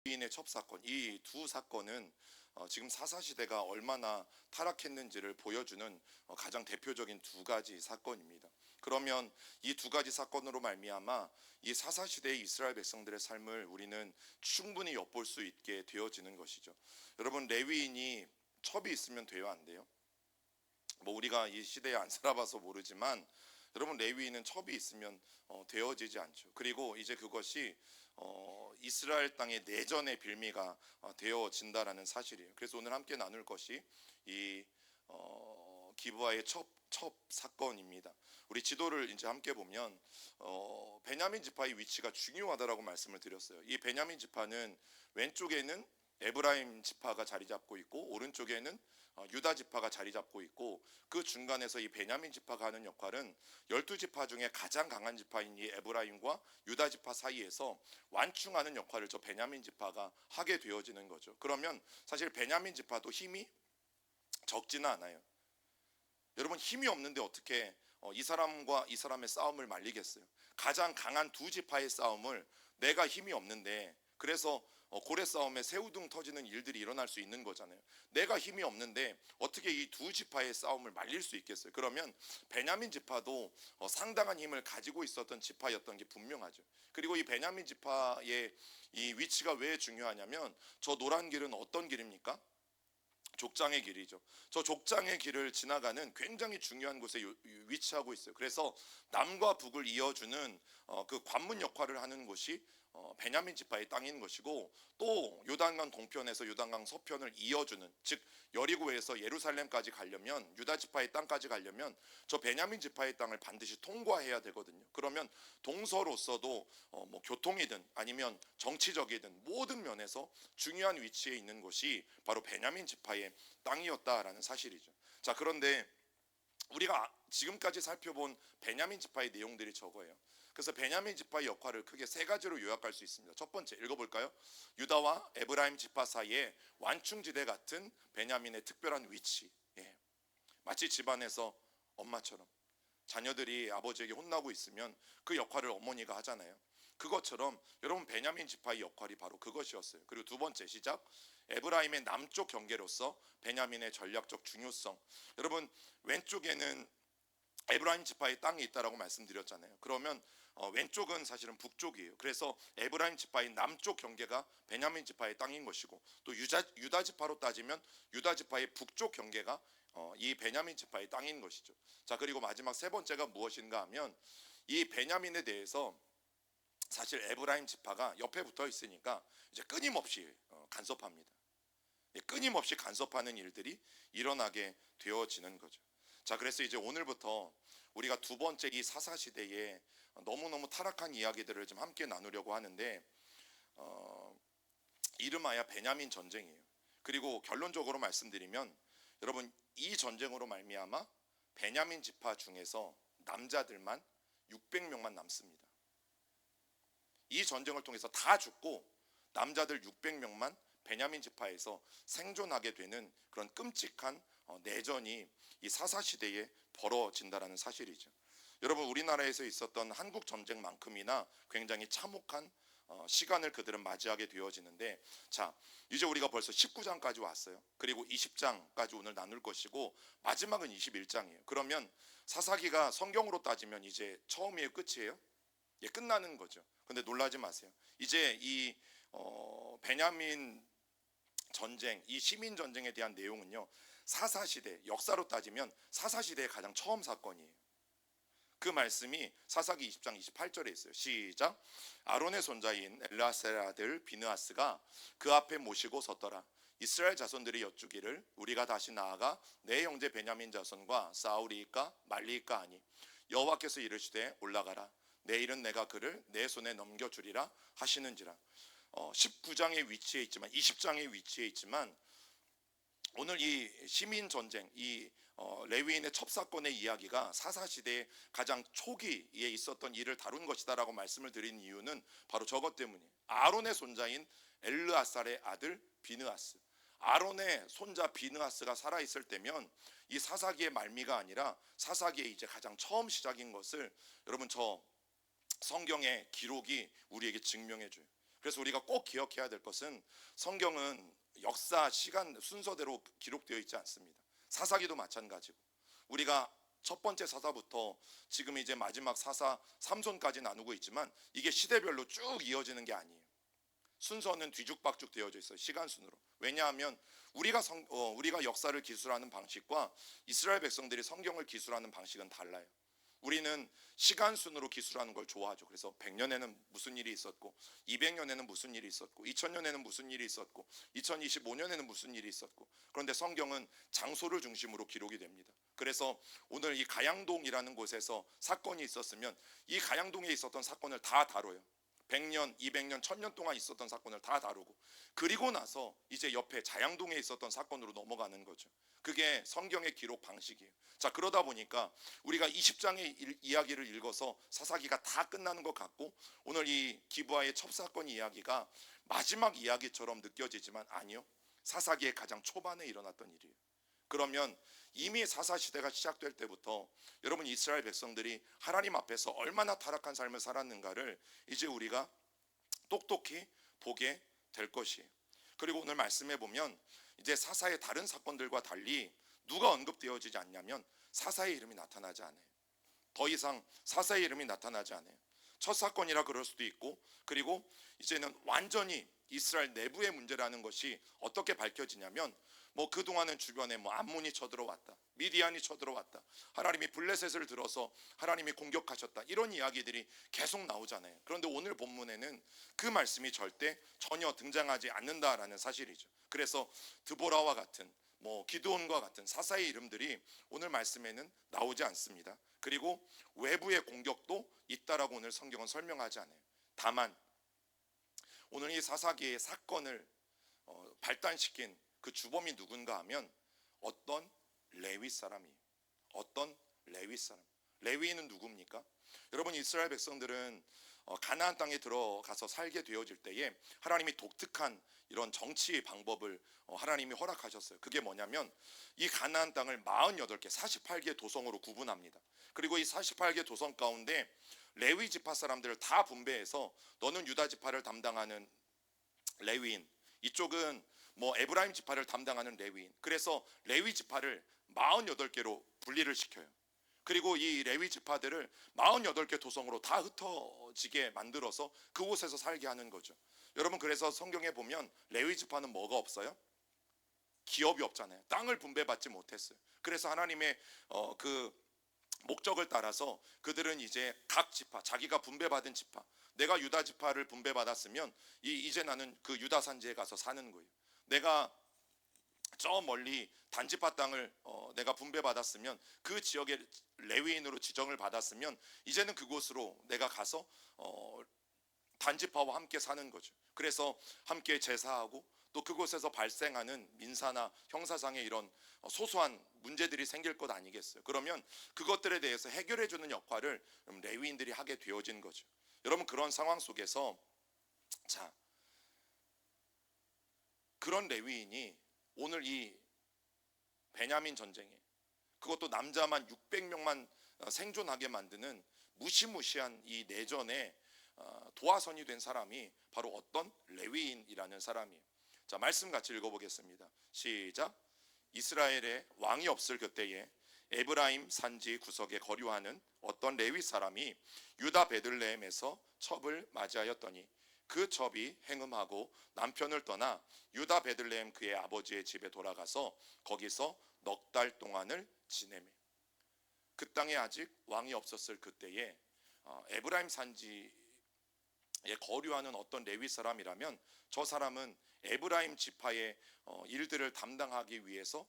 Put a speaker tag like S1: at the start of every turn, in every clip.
S1: 레위인의 첩사건, 이 두 사건은 지금 사사시대가 얼마나 타락했는지를 보여주는 가장 대표적인 두 가지 사건입니다. 그러면 이 두 가지 사건으로 말미암아 이 사사시대의 이스라엘 백성들의 삶을 우리는 충분히 엿볼 수 있게 되어지는 것이죠. 여러분, 레위인이 첩이 있으면 돼요, 안 돼요? 뭐 우리가 이 시대에 안 살아봐서 모르지만 여러분, 레위인은 첩이 있으면 되어지지 않죠. 그리고 이제 그것이 이스라엘 땅의 내전의 빌미가 되어진다라는 사실이에요. 그래서 오늘 함께 나눌 것이 이 기브아의 첩 사건입니다. 우리 지도를 이제 함께 보면 베냐민 지파의 위치가 중요하다라고 말씀을 드렸어요. 이 베냐민 지파는 왼쪽에는 에브라임 지파가 자리 잡고 있고 오른쪽에는 유다 지파가 자리 잡고 있고, 그 중간에서 이 베냐민 지파가 하는 역할은 12지파 중에 가장 강한 지파인 이 에브라임과 유다 지파 사이에서 완충하는 역할을 저 베냐민 지파가 하게 되어지는 거죠. 그러면 사실 베냐민 지파도 힘이 적지는 않아요. 여러분, 힘이 없는데 어떻게 이 사람과 이 사람의 싸움을 말리겠어요? 가장 강한 두 지파의 싸움을 내가 힘이 없는데, 그래서 고래 싸움에 새우등 터지는 일들이 일어날 수 있는 거잖아요. 내가 힘이 없는데 어떻게 이 두 지파의 싸움을 말릴 수 있겠어요? 그러면 베냐민 지파도 상당한 힘을 가지고 있었던 지파였던 게 분명하죠. 그리고 이 베냐민 지파의 이 위치가 왜 중요하냐면, 저 노란 길은 어떤 길입니까? 족장의 길이죠. 저 족장의 길을 지나가는 굉장히 중요한 곳에 위치하고 있어요. 그래서 남과 북을 이어주는 그 관문 역할을 하는 곳이 베냐민 지파의 땅인 것이고, 또 요단강 동편에서 요단강 서편을 이어주는, 즉 여리고에서 예루살렘까지 가려면, 유다 지파의 땅까지 가려면 저 베냐민 지파의 땅을 반드시 통과해야 되거든요. 그러면 동서로서도 뭐 교통이든 아니면 정치적이든 모든 면에서 중요한 위치에 있는 곳이 바로 베냐민 지파의 땅이었다라는 사실이죠. 자, 그런데 우리가 지금까지 살펴본 베냐민 지파의 내용들이 적어요. 그래서 베냐민 지파의 역할을 크게 세 가지로 요약할 수 있습니다. 첫 번째, 읽어볼까요? 유다와 에브라임 지파 사이에 완충지대 같은 베냐민의 특별한 위치. 마치 집안에서 엄마처럼 자녀들이 아버지에게 혼나고 있으면 그 역할을 어머니가 하잖아요. 그것처럼 여러분, 베냐민 지파의 역할이 바로 그것이었어요. 그리고 두 번째, 시작. 에브라임의 남쪽 경계로서 베냐민의 전략적 중요성. 여러분, 왼쪽에는 에브라임 지파의 땅이 있다라고 말씀드렸잖아요. 그러면 왼쪽은 사실은 북쪽이에요. 그래서 에브라임 지파의 남쪽 경계가 베냐민 지파의 땅인 것이고, 또 유다 지파로 따지면 유다 지파의 북쪽 경계가 이 베냐민 지파의 땅인 것이죠. 자, 그리고 마지막 세 번째가 무엇인가 하면, 이 베냐민에 대해서 사실 에브라임 지파가 옆에 붙어 있으니까 이제 끊임없이 간섭합니다. 끊임없이 간섭하는 일들이 일어나게 되어지는 거죠. 자, 그래서 이제 오늘부터 우리가 두 번째 이 사사시대에 너무너무 타락한 이야기들을 좀 함께 나누려고 하는데, 이름하여 베냐민 전쟁이에요. 그리고 결론적으로 말씀드리면, 여러분, 이 전쟁으로 말미암아 베냐민 지파 중에서 남자들만 600명만 남습니다. 이 전쟁을 통해서 다 죽고 남자들 600명만 베냐민 지파에서 생존하게 되는 그런 끔찍한 내전이 이 사사시대에 벌어진다라는 사실이죠. 여러분, 우리나라에서 있었던 한국 전쟁만큼이나 굉장히 참혹한 시간을 그들은 맞이하게 되어지는데, 자, 이제 우리가 벌써 19장까지 왔어요. 그리고 20장까지 오늘 나눌 것이고, 마지막은 21장이에요. 그러면 사사기가 성경으로 따지면 이제 처음이에요, 끝이에요? 끝나는 거죠. 근데 놀라지 마세요. 이제 이 베냐민 전쟁, 이 시민 전쟁에 대한 내용은요, 사사시대, 역사로 따지면 사사시대의 가장 처음 사건이에요. 그 말씀이 사사기 20장 28절에 있어요. 시작. 아론의 손자인 엘르아살의 아들 비느하스가 그 앞에 모시고 섰더라. 이스라엘 자손들이 여쭈기를, 우리가 다시 나아가 내 형제 베냐민 자손과 싸우리이까 말리이까 하니 여호와께서 이르시되 올라가라. 내일은 내가 그를 내 손에 넘겨주리라 하시는지라. 19장의 위치에 있지만, 20장의 위치에 있지만, 오늘 이 시민 전쟁, 이 레위인의 첩사건의 이야기가 사사시대의 가장 초기에 있었던 일을 다룬 것이다라고 말씀을 드린 이유는 바로 저것 때문이에요. 아론의 손자인 엘르아살의 아들 비느하스, 아론의 손자 비느하스가 살아있을 때면 이 사사기의 말미가 아니라 사사기의 이제 가장 처음 시작인 것을 여러분, 저 성경의 기록이 우리에게 증명해 줘요. 그래서 우리가 꼭 기억해야 될 것은 성경은 역사, 시간 순서대로 기록되어 있지 않습니다. 사사기도 마찬가지고 우리가 첫 번째 사사부터 지금 이제 마지막 사사 삼손까지 나누고 있지만 이게 시대별로 쭉 이어지는 게 아니에요. 순서는 뒤죽박죽 되어져 있어요. 시간 순으로. 왜냐하면 우리가 역사를 기술하는 방식과 이스라엘 백성들이 성경을 기술하는 방식은 달라요. 우리는 시간 순으로 기술하는 걸 좋아하죠. 그래서 100년에는 무슨 일이 있었고 200년에는 무슨 일이 있었고 2000년에는 무슨 일이 있었고 2025년에는 무슨 일이 있었고, 그런데 성경은 장소를 중심으로 기록이 됩니다. 그래서 오늘 이 가양동이라는 곳에서 사건이 있었으면 이 가양동에 있었던 사건을 다 다뤄요. 100년, 200년, 1000년 동안 있었던 사건을 다 다루고, 그리고 나서 이제 옆에 자양동에 있었던 사건으로 넘어가는 거죠. 그게 성경의 기록 방식이에요. 자, 그러다 보니까 우리가 20장의 이야기를 읽어서 사사기가 다 끝나는 것 같고, 오늘 이 기브아의 첩사건 이야기가 마지막 이야기처럼 느껴지지만 아니요, 사사기의 가장 초반에 일어났던 일이에요. 그러면 이미 사사시대가 시작될 때부터 여러분 이스라엘 백성들이 하나님 앞에서 얼마나 타락한 삶을 살았는가를 이제 우리가 똑똑히 보게 될 것이에요. 그리고 오늘 말씀해 보면 이제 사사의 다른 사건들과 달리 누가 언급되어지지 않냐면 사사의 이름이 나타나지 않아요. 더 이상 사사의 이름이 나타나지 않아요. 첫 사건이라 그럴 수도 있고, 그리고 이제는 완전히 이스라엘 내부의 문제라는 것이 어떻게 밝혀지냐면 그동안은 주변에 암몬이 쳐들어왔다, 미디안이 쳐들어왔다, 하나님이 블레셋을 들어서 하나님이 공격하셨다, 이런 이야기들이 계속 나오잖아요. 그런데 오늘 본문에는 그 말씀이 전혀 등장하지 않는다라는 사실이죠. 그래서 드보라와 같은 기드온과 같은 사사의 이름들이 오늘 말씀에는 나오지 않습니다. 그리고 외부의 공격도 있다라고 오늘 성경은 설명하지 않아요. 다만 오늘 이 사사기의 사건을 발단시킨 그 주범이 누군가 하면 어떤 레위 사람이에요. 어떤 레위 사람. 레위인은 누굽니까? 여러분 이스라엘 백성들은 가나안 땅에 들어가서 살게 되어질 때에 하나님이 독특한 이런 정치 방법을 하나님이 허락하셨어요. 그게 뭐냐면 이 가나안 땅을 48개 48개 도성으로 구분합니다. 그리고 이 48개 도성 가운데 레위 지파 사람들을 다 분배해서 너는 유다 지파를 담당하는 레위인, 이쪽은 에브라임 지파를 담당하는 레위인, 그래서 레위 지파를 48개로 분리를 시켜요. 그리고 이 레위 지파들을 48개 도성으로 다 흩어지게 만들어서 그곳에서 살게 하는 거죠. 여러분 그래서 성경에 보면 레위 지파는 뭐가 없어요? 기업이 없잖아요. 땅을 분배받지 못했어요. 그래서 하나님의 그 목적을 따라서 그들은 이제 각 지파, 자기가 분배받은 지파, 내가 유다 지파를 분배받았으면 이제 나는 그 유다 산지에 가서 사는 거예요. 내가 저 멀리 단지파 땅을 내가 분배받았으면, 그 지역의 레위인으로 지정을 받았으면 이제는 그곳으로 내가 가서 단지파와 함께 사는 거죠. 그래서 함께 제사하고 또 그곳에서 발생하는 민사나 형사상의 이런 소소한 문제들이 생길 것 아니겠어요. 그러면 그것들에 대해서 해결해 주는 역할을 레위인들이 하게 되어진 거죠. 여러분 그런 상황 속에서 자, 그런 레위인이 오늘 이 베냐민 전쟁에, 그것도 남자만 600명만 생존하게 만드는 무시무시한 이 내전에 도화선이 된 사람이 바로 어떤 레위인이라는 사람이에요. 자, 말씀 같이 읽어보겠습니다. 시작. 이스라엘에 왕이 없을 그때에 에브라임 산지 구석에 거류하는 어떤 레위 사람이 유다 베들레헴에서 첩을 맞이하였더니 그 첩이 행음하고 남편을 떠나 유다 베들레헴 그의 아버지의 집에 돌아가서 거기서 넉 달 동안을 지내매. 그 땅에 아직 왕이 없었을 그때에 에브라임 산지에 거류하는 어떤 레위 사람이라면 저 사람은 에브라임 지파의 일들을 담당하기 위해서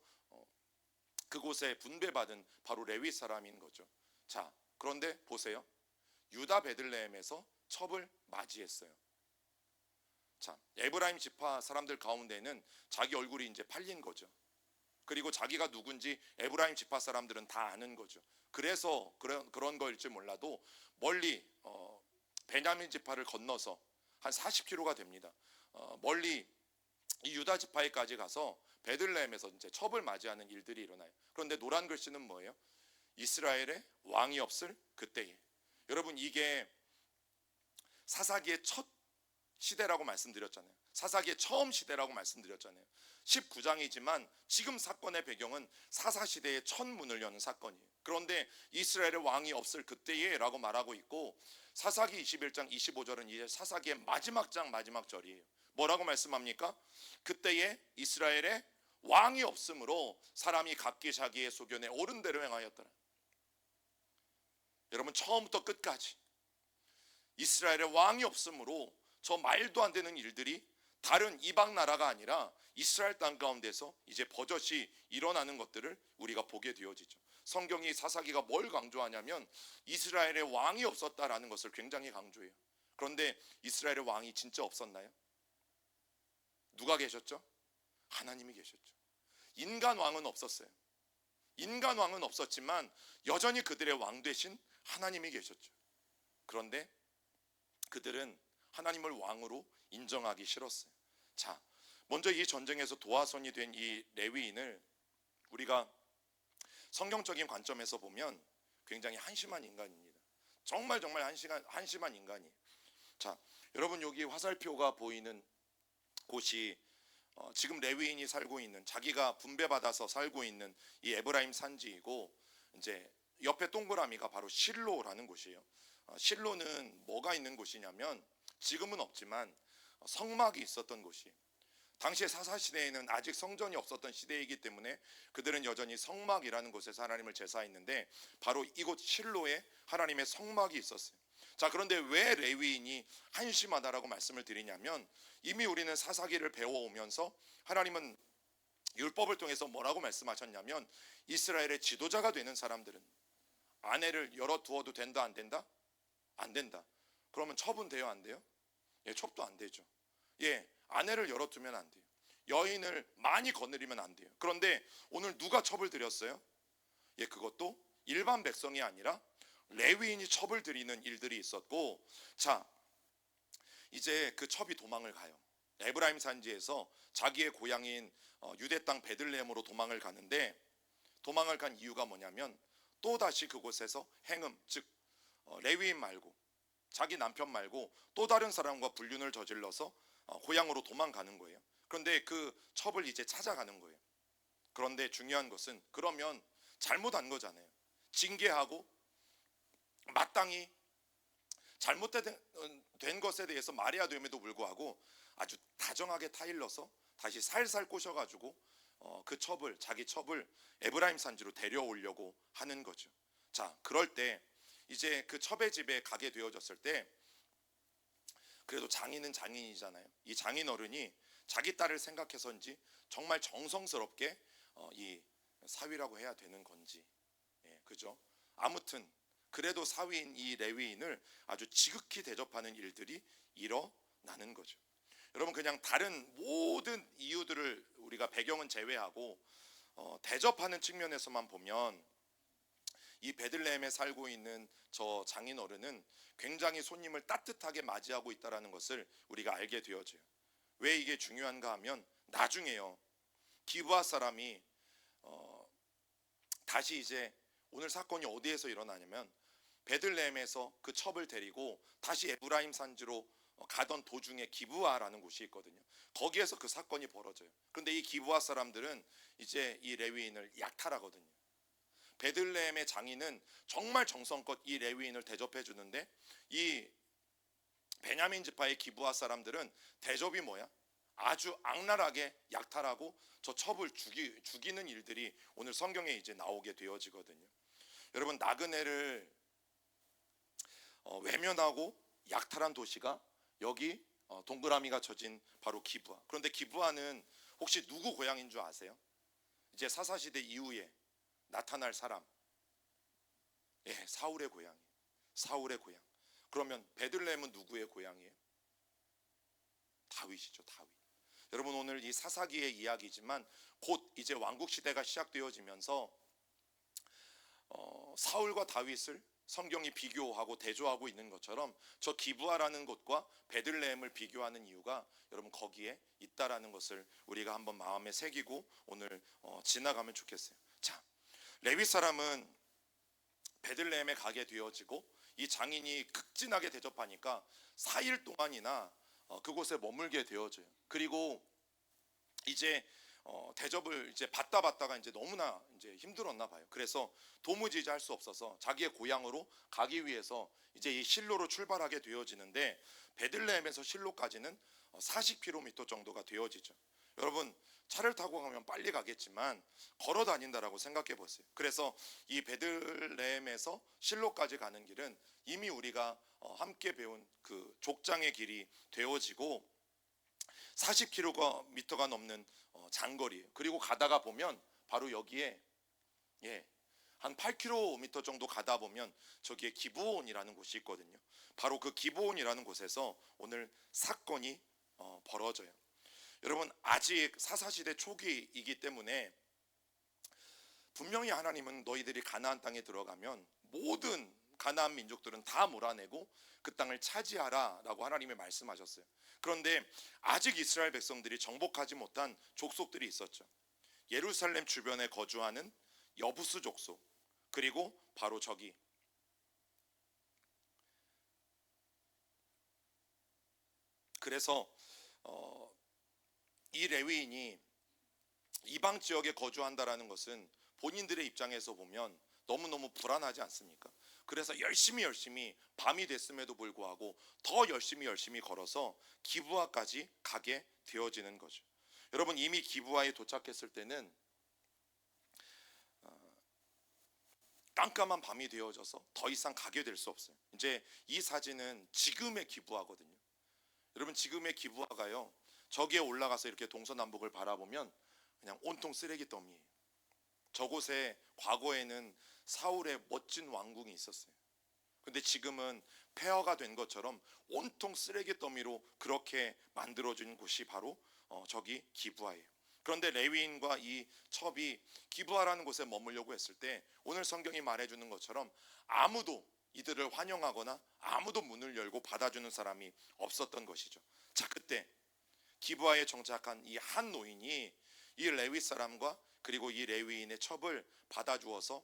S1: 그곳에 분배받은 바로 레위 사람인 거죠. 자, 그런데 보세요. 유다 베들레헴에서 첩을 맞이했어요. 자, 에브라임 지파 사람들 가운데는 자기 얼굴이 이제 팔린 거죠. 그리고 자기가 누군지 에브라임 지파 사람들은 다 아는 거죠. 그래서 그런 거일지 몰라도 멀리 베냐민 지파를 건너서 한 40km가 됩니다. 멀리 이 유다 지파에까지 가서 베들레헴에서 이제 첩을 맞이하는 일들이 일어나요. 그런데 노란 글씨는 뭐예요? 이스라엘에 왕이 없을 그때에. 여러분 이게 사사기의 첫 시대라고 말씀드렸잖아요. 사사기의 처음 시대라고 말씀드렸잖아요. 19장이지만 지금 사건의 배경은 사사시대의 첫 문을 여는 사건이에요. 그런데 이스라엘의 왕이 없을 그때에 라고 말하고 있고, 사사기 21장 25절은 이제 사사기의 마지막 장 마지막 절이에요. 뭐라고 말씀합니까? 그때에 이스라엘에 왕이 없으므로 사람이 각기 자기의 소견에 옳은 대로 행하였더라. 여러분, 처음부터 끝까지 이스라엘의 왕이 없으므로 저 말도 안 되는 일들이 다른 이방 나라가 아니라 이스라엘 땅 가운데서 이제 버젓이 일어나는 것들을 우리가 보게 되어지죠. 성경이 사사기가 뭘 강조하냐면 이스라엘의 왕이 없었다라는 것을 굉장히 강조해요. 그런데 이스라엘의 왕이 진짜 없었나요? 누가 계셨죠? 하나님이 계셨죠. 인간 왕은 없었어요. 인간 왕은 없었지만 여전히 그들의 왕 되신 하나님이 계셨죠. 그런데 그들은 하나님을 왕으로 인정하기 싫었어요. 자, 먼저 이 전쟁에서 도화선이 된 이 레위인을 우리가 성경적인 관점에서 보면 굉장히 한심한 인간입니다. 정말 한심한 인간이에요. 자, 여러분, 여기 화살표가 보이는 곳이 지금 레위인이 살고 있는, 자기가 분배받아서 살고 있는 이 에브라임 산지이고, 이제 옆에 동그라미가 바로 실로라는 곳이에요. 실로는 뭐가 있는 곳이냐면 지금은 없지만 성막이 있었던 곳이에요. 당시에 사사시대에는 아직 성전이 없었던 시대이기 때문에 그들은 여전히 성막이라는 곳에서 하나님을 제사했는데, 바로 이곳 실로에 하나님의 성막이 있었어요. 자, 그런데 왜 레위인이 한심하다라고 말씀을 드리냐면, 이미 우리는 사사기를 배워오면서 하나님은 율법을 통해서 뭐라고 말씀하셨냐면, 이스라엘의 지도자가 되는 사람들은 아내를 열어두어도 된다 안 된다? 안 된다. 그러면 첩은 돼요 안 돼요? 예, 첩도 안 되죠. 예, 아내를 열어두면 안 돼요. 여인을 많이 거느리면 안 돼요. 그런데 오늘 누가 첩을 드렸어요? 예, 그것도 일반 백성이 아니라 레위인이 첩을 드리는 일들이 있었고, 자, 이제 그 첩이 도망을 가요. 에브라임 산지에서 자기의 고향인 유대 땅 베들레헴으로 도망을 가는데, 도망을 간 이유가 뭐냐면 또다시 그곳에서 행음, 즉 레위인 말고 자기 남편 말고 또 다른 사람과 불륜을 저질러서 고향으로 도망가는 거예요. 그런데 그 첩을 이제 찾아가는 거예요. 그런데 중요한 것은, 그러면 잘못한 거잖아요. 징계하고 마땅히 잘못된 것에 대해서 말해야 됨에도 불구하고 아주 다정하게 타일러서 다시 살살 꼬셔가지고 그 첩을, 자기 첩을 에브라임 산지로 데려오려고 하는 거죠. 자, 그럴 때 이제 그 첩의 집에 가게 되어졌을 때, 그래도 장인은 장인이잖아요. 이 장인 어른이 자기 딸을 생각해서인지 정말 정성스럽게 이 사위라고 해야 되는 건지, 예, 그죠? 아무튼 그래도 사위인 이 레위인을 아주 지극히 대접하는 일들이 일어나는 거죠. 여러분, 그냥 다른 모든 이유들을 우리가 배경은 제외하고 대접하는 측면에서만 보면 이 베들레헴에 살고 있는 저 장인 어른은 굉장히 손님을 따뜻하게 맞이하고 있다는 것을 우리가 알게 되어져요. 왜 이게 중요한가 하면, 나중에요, 기브아 사람이 다시 이제 오늘 사건이 어디에서 일어나냐면 베들레헴에서 그 첩을 데리고 다시 에브라임 산지로 가던 도중에 기브아라는 곳이 있거든요. 거기에서 그 사건이 벌어져요. 그런데 이 기브아 사람들은 이제 이 레위인을 약탈하거든요. 베들레헴의 장인은 정말 정성껏 이 레위인을 대접해 주는데, 이 베냐민 지파의 기브아 사람들은 대접이 뭐야? 아주 악랄하게 약탈하고 저 첩을 죽이는 일들이 오늘 성경에 이제 나오게 되어지거든요. 여러분, 나그네를 외면하고 약탈한 도시가 여기 동그라미가 쳐진 바로 기브아. 그런데 기브아는 혹시 누구 고향인 줄 아세요? 이제 사사시대 이후에 나타날 사람, 예, 사울의 고향이에요. 사울의 고향. 그러면 베들레헴은 누구의 고향이에요? 다윗이죠, 다윗. 여러분, 오늘 이 사사기의 이야기지만 곧 이제 왕국 시대가 시작되어지면서 사울과 다윗을 성경이 비교하고 대조하고 있는 것처럼 저 기브아라는 곳과 베들레헴을 비교하는 이유가 여러분 거기에 있다라는 것을 우리가 한번 마음에 새기고 오늘 지나가면 좋겠어요. 자, 레위 사람은 베들레헴에 가게 되어지고 이 장인이 극진하게 대접하니까 4일 동안이나 그곳에 머물게 되어져요. 그리고 이제 대접을 이제 받다가 이제 너무나 이제 힘들었나 봐요. 그래서 도무지 이제 할 수 없어서 자기의 고향으로 가기 위해서 이제 이 실로로 출발하게 되어지는데, 베들레헴에서 실로까지는 40km 정도가 되어지죠. 여러분, 차를 타고 가면 빨리 가겠지만 걸어 다닌다라고 생각해 보세요. 그래서 이 베들레헴에서 실로까지 가는 길은 이미 우리가 함께 배운 그 족장의 길이 되어지고 40km가 넘는 장거리예요. 그리고 가다가 보면 바로 여기에 한 8km 정도 가다 보면 저기에 기브온이라는 곳이 있거든요. 바로 그 기브온이라는 곳에서 오늘 사건이 벌어져요. 여러분, 아직 사사시대 초기이기 때문에 분명히 하나님은 너희들이 가나안 땅에 들어가면 모든 가나안 민족들은 다 몰아내고 그 땅을 차지하라 라고 하나님이 말씀하셨어요. 그런데 아직 이스라엘 백성들이 정복하지 못한 족속들이 있었죠. 예루살렘 주변에 거주하는 여부스 족속, 그리고 바로 저기 그래서 이 레위인이 이방 지역에 거주한다라는 것은 본인들의 입장에서 보면 너무너무 불안하지 않습니까? 그래서 열심히 밤이 됐음에도 불구하고 더 열심히 걸어서 기브아까지 가게 되어지는 거죠. 여러분, 이미 기브아에 도착했을 때는 깜깜한 밤이 되어져서 더 이상 가게 될 수 없어요. 이제 이 사진은 지금의 기브아거든요. 여러분, 지금의 기브아가요, 저기에 올라가서 이렇게 동서남북을 바라보면 그냥 온통 쓰레기 더미예요. 저곳에 과거에는 사울의 멋진 왕궁이 있었어요. 근데 지금은 폐허가 된 것처럼 온통 쓰레기 더미로 그렇게 만들어진 곳이 바로 저기 기브아예요. 그런데 레위인과 이 첩이 기브아라는 곳에 머물려고 했을 때 오늘 성경이 말해주는 것처럼 아무도 이들을 환영하거나 아무도 문을 열고 받아주는 사람이 없었던 것이죠. 자, 그때 기브아에 정착한 이 한 노인이 이 레위 사람과 그리고 이 레위인의 첩을 받아주어서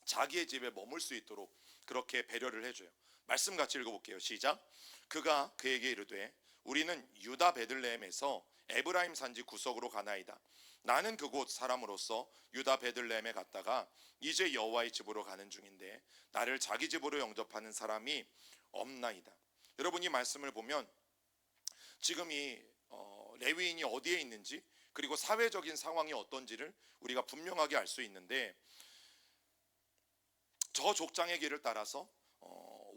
S1: 자기의 집에 머물 수 있도록 그렇게 배려를 해줘요. 말씀 같이 읽어볼게요. 시작. 그가 그에게 이르되 우리는 유다 베들레헴에서 에브라임 산지 구석으로 가나이다. 나는 그곳 사람으로서 유다 베들레헴에 갔다가 이제 여호와의 집으로 가는 중인데 나를 자기 집으로 영접하는 사람이 없나이다. 여러분, 이 말씀을 보면 지금 이 레위인이 어디에 있는지 그리고 사회적인 상황이 어떤지를 우리가 분명하게 알 수 있는데, 저 족장의 길을 따라서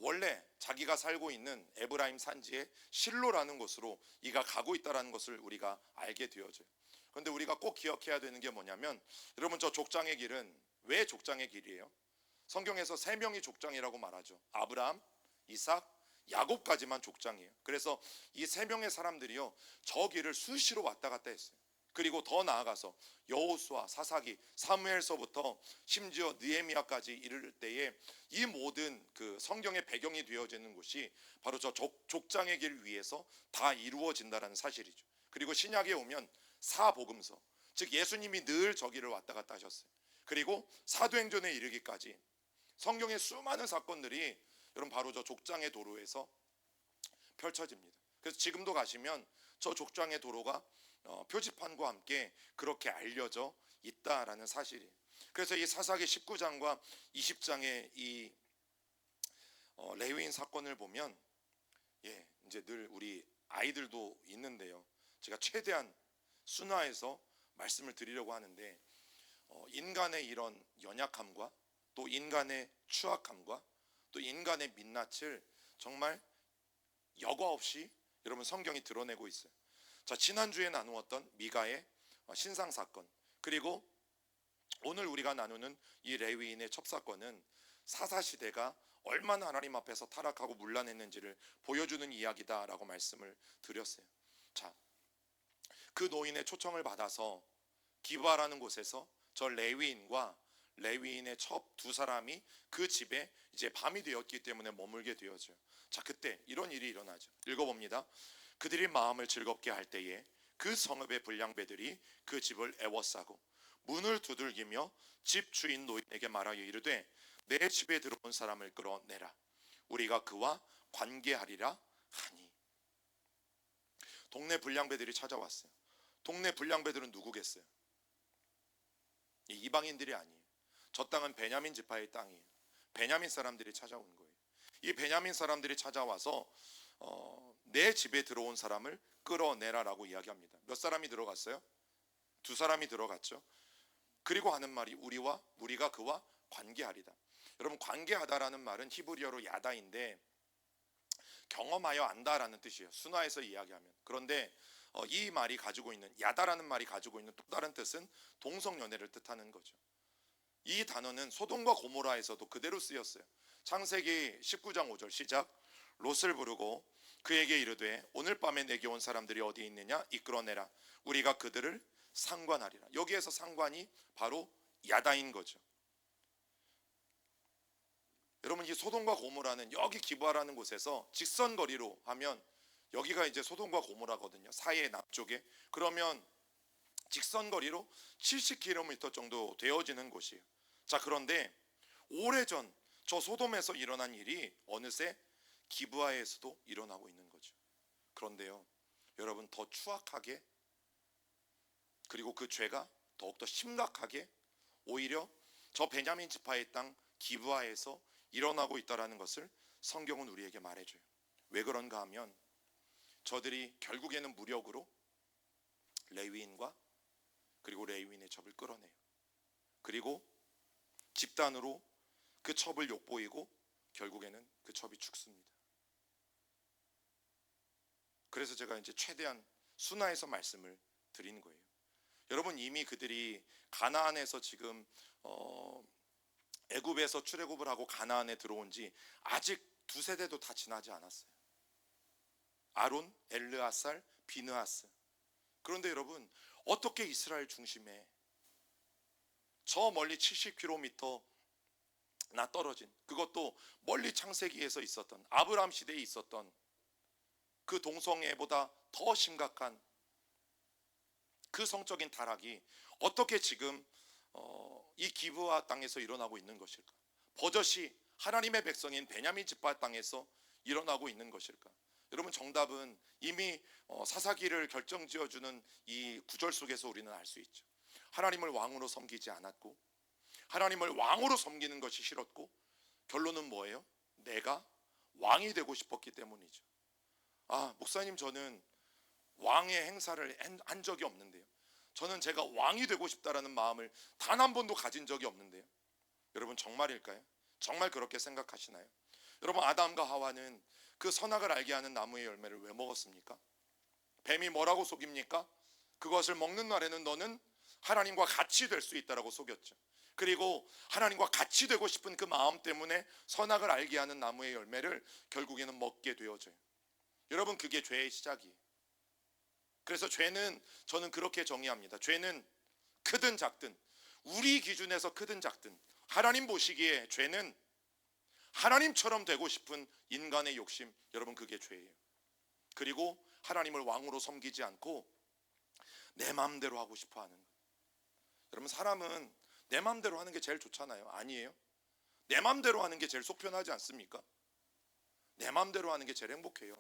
S1: 원래 자기가 살고 있는 에브라임 산지의 실로라는 곳으로 이가 가고 있다는 것을 우리가 알게 되어져요. 그런데 우리가 꼭 기억해야 되는 게 뭐냐면, 여러분, 저 족장의 길은 왜 족장의 길이에요? 성경에서 세 명이 족장이라고 말하죠. 아브라함, 이삭, 야곱까지만 족장이에요. 그래서 이 세 명의 사람들이요, 저 길을 수시로 왔다 갔다 했어요. 그리고 더 나아가서 여호수아, 사사기, 사무엘서부터 심지어 느헤미야까지 이를 때에 이 모든 그 성경의 배경이 되어지는 곳이 바로 저 족장의 길 위에서 다 이루어진다는 사실이죠. 그리고 신약에 오면 사복음서, 즉 예수님이 늘 저기를 왔다 갔다 하셨어요. 그리고 사도행전에 이르기까지 성경의 수많은 사건들이 여러분 바로 저 족장의 도로에서 펼쳐집니다. 그래서 지금도 가시면 저 족장의 도로가 표지판과 함께 그렇게 알려져 있다라는 사실이에요. 그래서 이 사사기 19장과 20장의 이 레위인 사건을 보면 이제 늘 우리 아이들도 있는데요, 제가 최대한 순화해서 말씀을 드리려고 하는데, 인간의 이런 연약함과 또 인간의 추악함과 또 인간의 민낯을 정말 여과 없이 여러분 성경이 드러내고 있어요. 자, 지난주에 나누었던 미가의 신상 사건, 그리고 오늘 우리가 나누는 이 레위인의 첩사건은 사사시대가 얼마나 하나님 앞에서 타락하고 문란했는지를 보여주는 이야기다라고 말씀을 드렸어요. 자, 그 노인의 초청을 받아서 기브아라는 곳에서 저 레위인과 레위인의 첩 두 사람이 그 집에 이제 밤이 되었기 때문에 머물게 되어져요. 자, 그때 이런 일이 일어나죠. 읽어봅니다. 그들이 마음을 즐겁게 할 때에 그 성읍의 불량배들이 그 집을 애워싸고 문을 두들기며 집 주인 노인에게 말하여 이르되 내 집에 들어온 사람을 끌어내라. 우리가 그와 관계하리라 하니. 동네 불량배들이 찾아왔어요. 동네 불량배들은 누구겠어요? 이방인들이 아니에요. 저 땅은 베냐민 지파의 땅이에요. 베냐민 사람들이 찾아온 거예요. 이 베냐민 사람들이 찾아와서 내 집에 들어온 사람을 끌어내라라고 이야기합니다. 몇 사람이 들어갔어요? 두 사람이 들어갔죠. 그리고 하는 말이 우리가 그와 관계하리다. 여러분, 관계하다라는 말은 히브리어로 야다인데 경험하여 안다라는 뜻이에요. 순화해서 이야기하면. 그런데 이 말이 가지고 있는, 야다라는 말이 가지고 있는 또 다른 뜻은 동성연애를 뜻하는 거죠. 이 단어는 소돔과 고모라에서도 그대로 쓰였어요. 창세기 19장 5절 시작. 롯을 부르고 그에게 이르되 오늘 밤에 내게 온 사람들이 어디 있느냐 이끌어내라. 우리가 그들을 상관하리라. 여기에서 상관이 바로 야다인 거죠. 여러분, 이 소돔과 고모라는 여기 기브아라는 곳에서 직선거리로 하면 여기가 이제 소돔과 고모라거든요. 사해 남쪽에. 그러면 직선거리로 70km 정도 되어지는 곳이에요. 자, 그런데 오래전 저 소돔에서 일어난 일이 어느새 기브아에서도 일어나고 있는 거죠. 그런데요, 여러분, 더 추악하게, 그리고 그 죄가 더욱더 심각하게 오히려 저 베냐민 지파의 땅 기브아에서 일어나고 있다라는 것을 성경은 우리에게 말해줘요. 왜 그런가 하면 저들이 결국에는 무력으로 레위인과 그리고 레위인의 첩을 끌어내요. 그리고 집단으로 그 첩을 욕보이고 결국에는 그 첩이 죽습니다. 그래서 제가 이제 최대한 순화해서 말씀을 드리는 거예요. 여러분, 이미 그들이 가나안에서 지금 애굽에서 출애굽을 하고 가나안에 들어온 지 아직 두 세대도 다 지나지 않았어요. 아론, 엘르아살, 비느하스. 그런데 여러분, 어떻게 이스라엘 중심에 저 멀리 70km나 떨어진, 그것도 멀리 창세기에서 있었던, 아브라함 시대에 있었던 그 동성애보다 더 심각한 그 성적인 타락이 어떻게 지금 이 기브아 땅에서 일어나고 있는 것일까? 버젓이 하나님의 백성인 베냐민 지파 땅에서 일어나고 있는 것일까? 여러분, 정답은 이미 사사기를 결정지어주는 이 구절 속에서 우리는 알 수 있죠. 하나님을 왕으로 섬기지 않았고, 하나님을 왕으로 섬기는 것이 싫었고, 결론은 뭐예요? 내가 왕이 되고 싶었기 때문이죠. 목사님, 저는 왕의 행사를 한 적이 없는데요. 저는 제가 왕이 되고 싶다라는 마음을 단 한 번도 가진 적이 없는데요. 여러분, 정말일까요? 정말 그렇게 생각하시나요? 여러분, 아담과 하와는 그 선악을 알게 하는 나무의 열매를 왜 먹었습니까? 뱀이 뭐라고 속입니까? 그것을 먹는 날에는 너는 하나님과 같이 될 수 있다라고 속였죠. 그리고 하나님과 같이 되고 싶은 그 마음 때문에 선악을 알게 하는 나무의 열매를 결국에는 먹게 되어져요. 여러분, 그게 죄의 시작이에요. 그래서 죄는, 저는 그렇게 정의합니다. 죄는 크든 작든, 우리 기준에서 크든 작든, 하나님 보시기에 죄는 하나님처럼 되고 싶은 인간의 욕심, 여러분, 그게 죄예요. 그리고 하나님을 왕으로 섬기지 않고 내 마음대로 하고 싶어 하는 거예요. 여러분, 사람은 내 마음대로 하는 게 제일 좋잖아요. 아니에요? 내 마음대로 하는 게 제일 속 편하지 않습니까? 내 마음대로 하는 게 제일 행복해요.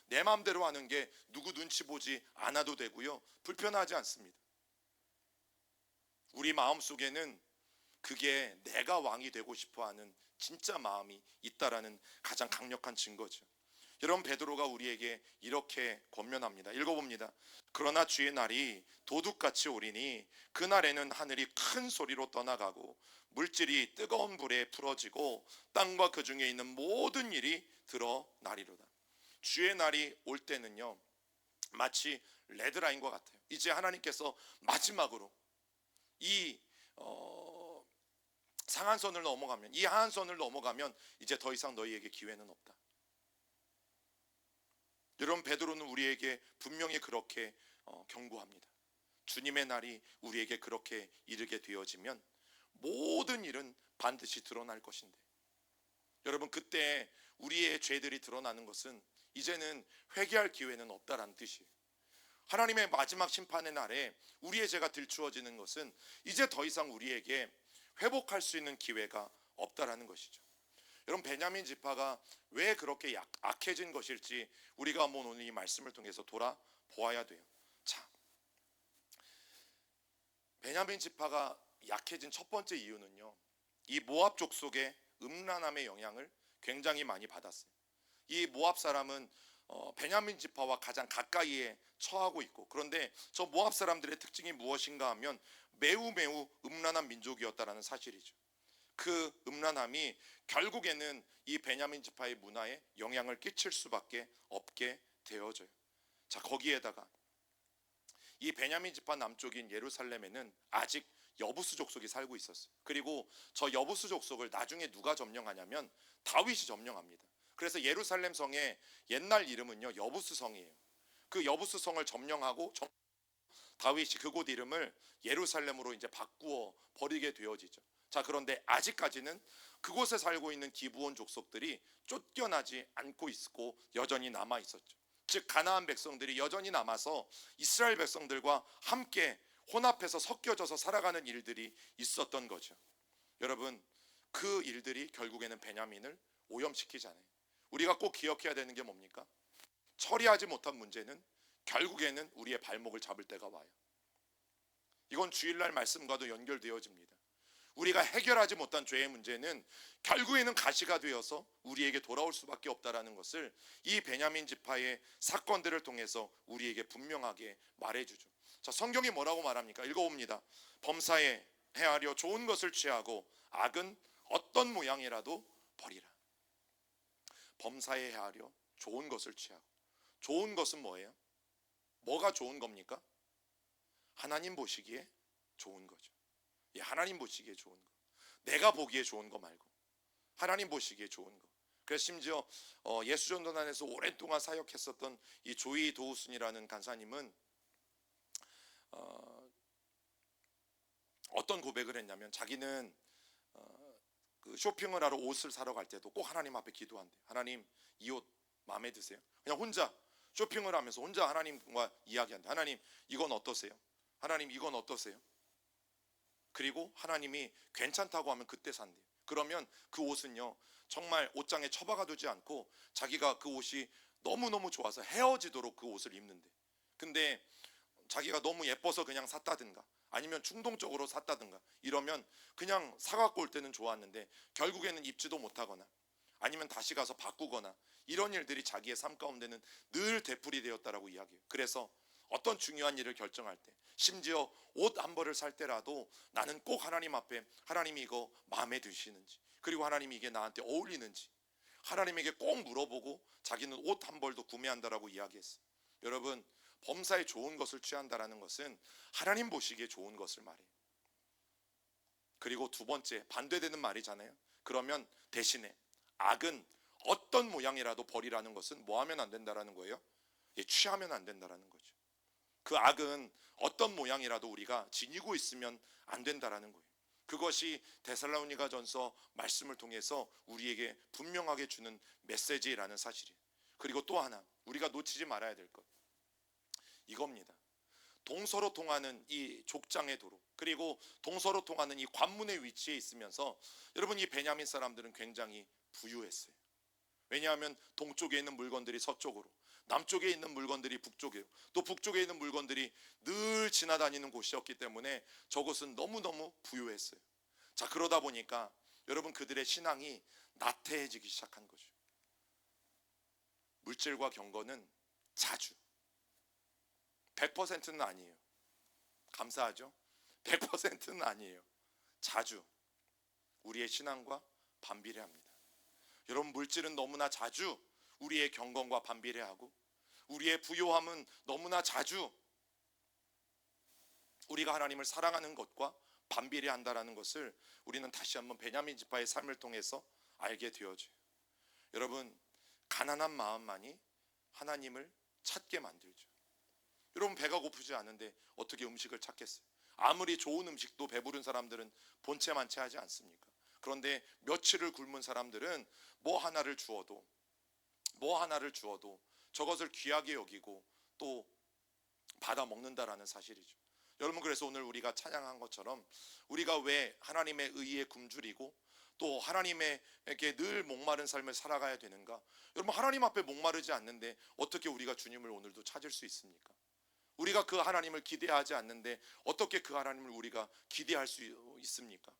S1: 내 마음대로 하는 게 누구 눈치 보지 않아도 되고요, 불편하지 않습니다. 우리 마음속에는 그게 내가 왕이 되고 싶어하는 진짜 마음이 있다라는 가장 강력한 증거죠. 여러분, 베드로가 우리에게 이렇게 권면합니다. 읽어봅니다. 그러나 주의 날이 도둑같이 오리니 그날에는 하늘이 큰 소리로 떠나가고 물질이 뜨거운 불에 풀어지고 땅과 그 중에 있는 모든 일이 드러나리로다. 주의 날이 올 때는요, 마치 레드라인과 같아요. 이제 하나님께서 마지막으로 이 상한선을 넘어가면, 이 하한선을 넘어가면 이제 더 이상 너희에게 기회는 없다. 여러분, 베드로는 우리에게 분명히 그렇게 경고합니다. 주님의 날이 우리에게 그렇게 이르게 되어지면 모든 일은 반드시 드러날 것인데, 여러분, 그때 우리의 죄들이 드러나는 것은 이제는 회개할 기회는 없다라는 뜻이에요. 하나님의 마지막 심판의 날에 우리의 죄가 들추어지는 것은 이제 더 이상 우리에게 회복할 수 있는 기회가 없다라는 것이죠. 여러분, 베냐민 지파가 왜 그렇게 악해진 것일지 우리가 오늘 이 말씀을 통해서 돌아보아야 돼요. 자, 베냐민 지파가 약해진 첫 번째 이유는요, 이 모압 족속의 음란함의 영향을 굉장히 많이 받았어요. 이 모압 사람은 베냐민 지파와 가장 가까이에 처하고 있고, 그런데 저 모압 사람들의 특징이 무엇인가 하면 매우 음란한 민족이었다라는 사실이죠. 그 음란함이 결국에는 이 베냐민 지파의 문화에 영향을 끼칠 수밖에 없게 되어져요. 자, 거기에다가 이 베냐민 지파 남쪽인 예루살렘에는 아직 여부수 족속이 살고 있었어요. 그리고 저 여부수 족속을 나중에 누가 점령하냐면 다윗이 점령합니다. 그래서 예루살렘 성의 옛날 이름은요, 여부수 성이에요. 그 여부수 성을 점령하고 다윗이 그곳 이름을 예루살렘으로 이제 바꾸어 버리게 되어지죠. 자, 그런데 아직까지는 그곳에 살고 있는 기브온 족속들이 쫓겨나지 않고 있고 여전히 남아 있었죠. 즉 가나안 백성들이 여전히 남아서 이스라엘 백성들과 함께 혼합해서 섞여져서 살아가는 일들이 있었던 거죠. 여러분, 그 일들이 결국에는 베냐민을 오염시키잖아요. 우리가 꼭 기억해야 되는 게 뭡니까? 처리하지 못한 문제는 결국에는 우리의 발목을 잡을 때가 와요. 이건 주일날 말씀과도 연결되어집니다. 우리가 해결하지 못한 죄의 문제는 결국에는 가시가 되어서 우리에게 돌아올 수밖에 없다라는 것을 이 베냐민 지파의 사건들을 통해서 우리에게 분명하게 말해주죠. 자, 성경이 뭐라고 말합니까? 읽어봅니다. 범사에 헤아려 좋은 것을 취하고 악은 어떤 모양이라도 버리라. 범사에 헤아려 좋은 것을 취하고, 좋은 것은 뭐예요? 뭐가 좋은 겁니까? 하나님 보시기에 좋은 거죠. 예, 하나님 보시기에 좋은 거, 내가 보기에 좋은 거 말고 하나님 보시기에 좋은 거. 그래서 심지어 예수전도단에서 오랫동안 사역했었던 이 조이 도우순이라는 간사님은 어떤 고백을 했냐면, 자기는 그 쇼핑을 하러 옷을 사러 갈 때도 꼭 하나님 앞에 기도한대요. 하나님, 이 옷 마음에 드세요? 그냥 혼자 쇼핑을 하면서 혼자 하나님과 이야기한대. 하나님, 이건 어떠세요? 하나님, 이건 어떠세요? 그리고 하나님이 괜찮다고 하면 그때 산대요. 그러면 그 옷은요, 정말 옷장에 처박아 두지 않고 자기가 그 옷이 너무너무 좋아서 헤어지도록 그 옷을 입는데, 근데 자기가 너무 예뻐서 그냥 샀다든가 아니면 충동적으로 샀다든가 이러면 그냥 사갖고 올 때는 좋았는데 결국에는 입지도 못하거나 아니면 다시 가서 바꾸거나 이런 일들이 자기의 삶 가운데는 늘 되풀이 되었다라고 이야기해요. 그래서 어떤 중요한 일을 결정할 때, 심지어 옷 한 벌을 살 때라도 나는 꼭 하나님 앞에, 하나님이 이거 마음에 드시는지, 그리고 하나님이 이게 나한테 어울리는지 하나님에게 꼭 물어보고 자기는 옷 한 벌도 구매한다라고 이야기했어요. 여러분, 범사에 좋은 것을 취한다라는 것은 하나님 보시기에 좋은 것을 말해요. 그리고 두 번째, 반대되는 말이잖아요. 그러면 대신에 악은 어떤 모양이라도 버리라는 것은 뭐 하면 안 된다라는 거예요? 예, 취하면 안 된다라는 거죠. 그 악은 어떤 모양이라도 우리가 지니고 있으면 안 된다라는 거예요. 그것이 데살로니가전서 말씀을 통해서 우리에게 분명하게 주는 메시지라는 사실이에요. 그리고 또 하나 우리가 놓치지 말아야 될 것, 이겁니다. 동서로 통하는 이 족장의 도로, 그리고 동서로 통하는 이 관문의 위치에 있으면서 여러분, 이 베냐민 사람들은 굉장히 부유했어요. 왜냐하면 동쪽에 있는 물건들이 서쪽으로, 남쪽에 있는 물건들이 북쪽이에요. 또 북쪽에 있는 물건들이 늘 지나다니는 곳이었기 때문에 저곳은 너무너무 부유했어요. 자, 그러다 보니까 여러분, 그들의 신앙이 나태해지기 시작한 거죠. 물질과 경건은 자주, 100%는 아니에요. 감사하죠? 100%는 아니에요. 자주 우리의 신앙과 반비례합니다. 여러분, 물질은 너무나 자주 우리의 경건과 반비례하고, 우리의 부요함은 너무나 자주 우리가 하나님을 사랑하는 것과 반비례한다라는 것을 우리는 다시 한번 베냐민 지파의 삶을 통해서 알게 되어져요. 여러분, 가난한 마음만이 하나님을 찾게 만들죠. 여러분, 배가 고프지 않은데 어떻게 음식을 찾겠어요? 아무리 좋은 음식도 배부른 사람들은 본체만치 하지 않습니까? 그런데 며칠을 굶은 사람들은 뭐 하나를 주어도 저것을 귀하게 여기고 또 받아 먹는다라는 사실이죠. 여러분, 그래서 오늘 우리가 찬양한 것처럼 우리가 왜 하나님의 의에 굶주리고 또 하나님에게 늘 목마른 삶을 살아가야 되는가? 여러분, 하나님 앞에 목마르지 않는데 어떻게 우리가 주님을 오늘도 찾을 수 있습니까? 우리가 그 하나님을 기대하지 않는데 어떻게 그 하나님을 우리가 기대할 수 있습니까?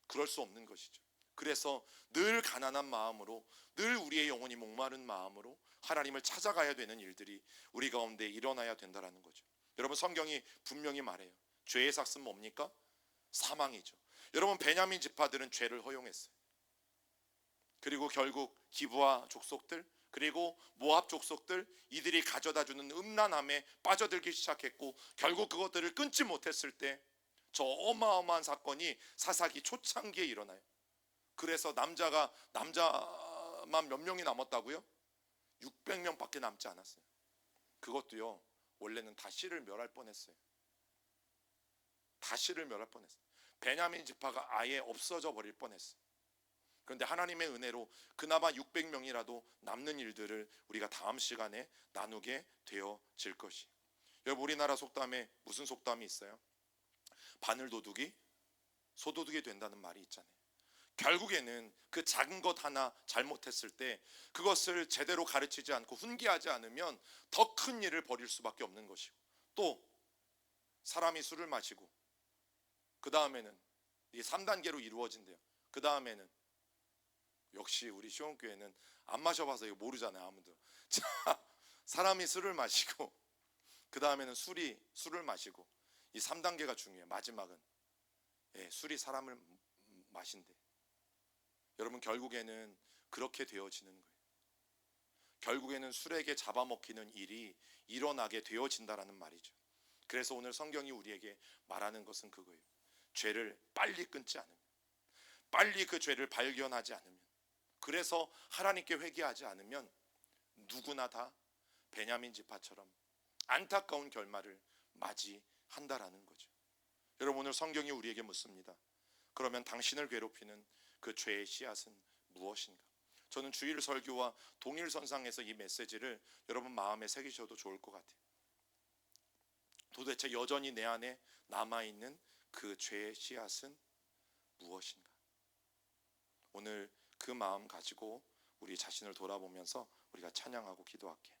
S1: 그럴 수 없는 것이죠. 그래서 늘 가난한 마음으로, 늘 우리의 영혼이 목마른 마음으로 하나님을 찾아가야 되는 일들이 우리 가운데 일어나야 된다는 거죠. 여러분, 성경이 분명히 말해요. 죄의 삭은 뭡니까? 사망이죠. 여러분, 베냐민 지파들은 죄를 허용했어요. 그리고 결국 기브와 족속들, 그리고 모압 족속들, 이들이 가져다주는 음란함에 빠져들기 시작했고, 결국 그것들을 끊지 못했을 때 저 어마어마한 사건이 사사기 초창기에 일어나요. 그래서 남자만 몇 명이 남았다고요? 600명밖에 남지 않았어요. 그것도요, 원래는 다시를 멸할 뻔했어요. 다시를 멸할 뻔했어요. 베냐민 지파가 아예 없어져 버릴 뻔했어요. 그런데 하나님의 은혜로 그나마 600명이라도 남는 일들을 우리가 다음 시간에 나누게 되어질 것이. 여러분, 우리나라 속담에 무슨 속담이 있어요? 바늘 도둑이 소도둑이 된다는 말이 있잖아요. 결국에는 그 작은 것 하나 잘못했을 때 그것을 제대로 가르치지 않고 훈계하지 않으면 더 큰 일을 벌일 수밖에 없는 것이고, 또 사람이 술을 마시고 그 다음에는 이게 3단계로 이루어진대요. 그 다음에는 역시 우리 시온교회는 안 마셔봐서 이거 모르잖아요, 아무도. 자, 사람이 술을 마시고 그 다음에는 술을 마시고, 이 3단계가 중요해요. 마지막은 술이 사람을 마신대. 여러분, 결국에는 그렇게 되어지는 거예요. 결국에는 술에게 잡아먹히는 일이 일어나게 되어진다라는 말이죠. 그래서 오늘 성경이 우리에게 말하는 것은 그거예요. 죄를 빨리 끊지 않으면, 빨리 그 죄를 발견하지 않으면, 그래서 하나님께 회개하지 않으면 누구나 다 베냐민 지파처럼 안타까운 결말을 맞이한다라는 거죠. 여러분, 오늘 성경이 우리에게 묻습니다. 그러면 당신을 괴롭히는 그 죄의 씨앗은 무엇인가? 저는 주일 설교와 동일 선상에서 이 메시지를 여러분 마음에 새기셔도 좋을 것 같아요. 도대체 여전히 내 안에 남아있는 그 죄의 씨앗은 무엇인가? 오늘 그 마음 가지고 우리 자신을 돌아보면서 우리가 찬양하고 기도할게요.